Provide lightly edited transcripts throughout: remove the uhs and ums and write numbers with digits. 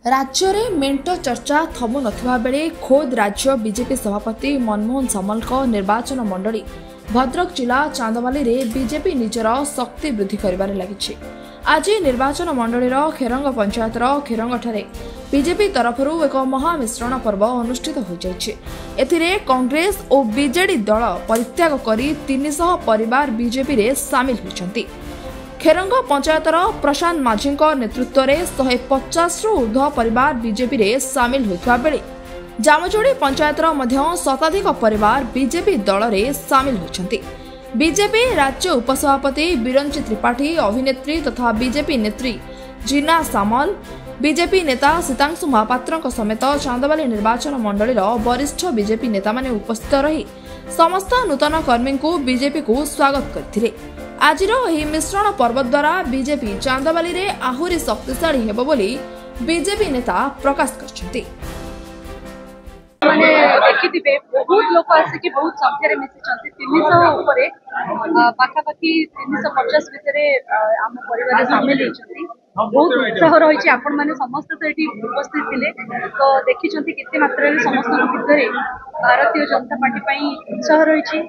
राज्य में मेंट चर्चा थमु नथिबा बेले खोद राज्य बीजेपी सभापति मनमोहन सामल निर्वाचन मंडली भद्रक जिला चांदवाली रे बीजेपी निजर शक्ति वृद्धि करिबारे लागिछि। आज निर्वाचन मंडलीर खेरंग पंचायतर खेरंगठारे बीजेपी तरफरु एक महामिश्रण पर्व अनुष्ठित हो जाइछि। एथिरे कांग्रेस और बीजेडी दल परित्याग करी 300 परिवार बीजेपी रे शामिल होइछन्ति। खेरंग पंचायतर प्रशांत माझी नेतृत्व में 150 रु ऊर्ध्व परिवार बीजेपी रे शामिल होइथबा बेले जामजोड़ी पंचायतर मध्य शताधिक परिवार बीजेपी दल रे शामिल होइछन्ति। बीजेपी राज्य उपसभापति बिरंची त्रिपाठी, अभिनेत्री तथा बीजेपी नेत्री जीना सामल, बीजेपी नेता सीतांशु महापात्र समेत चांदवाली निर्वाचन मंडलीर वरिष्ठ बीजेपी नेता माने उपस्थित रही समस्त नूतन कर्मी को बीजेपी को स्वागत करथिले। आज मिश्रण पर्व द्वारा बीजेपी चांदवाली रे आहुरी शक्तिशाली हेबो बोली बीजेपी नेता प्रकाश करछन्ति। माने देखिथिबे बहुत लोक आसे बहुत संख्या मिसी 300 ऊपर पाखापाखि 350 भितरे आम परिवार शामिल होइछन्ति। बहुत उत्साह रही आपण मैंने समस्त तो ये उपस्थित थे तो देखी केते मात्रा समस्त भितर भारतीय जनता पार्टी उत्साह रही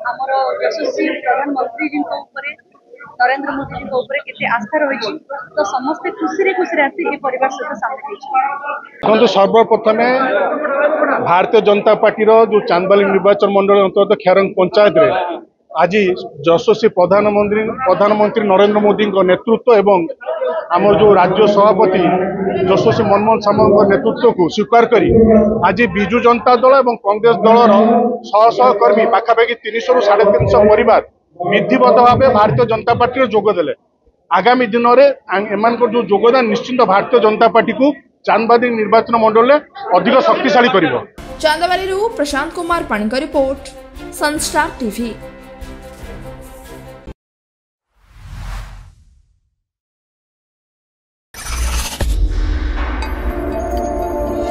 आमर यशस्वी प्रधानमंत्री जी नरेंद्र मोदी जी केते आस्था रही तो समस्ते खुशी खुशी आसी परिवार सहित सामिल। सर्वप्रथम भारतीय जनता पार्टी जो चांदवाली निर्वाचन मंडल अंतर्गत खेरंग पंचायत रे आज यशस्वी प्रधानमंत्री नरेंद्र मोदी नेतृत्व एवं आम जो राज्य सभापति यशस्वी मनमोहन सामल नेतृत्व को स्वीकार करी आज विजु जनता दल और कांग्रेस दलर शह शह कर्मी पाखापाखि 300 रु 350 परिवार विधिवत भाव भारतीय जनता पार्टी जोगदेले। आगामी दिन में जो योगदान निश्चिंत भारतीय जनता पार्टी को चांदवाली निर्वाचन मंडल अधिक शक्तिशाली कर। चांदवाली प्रशांत कुमार पाणी रिपोर्ट, सनस्टार टीवी।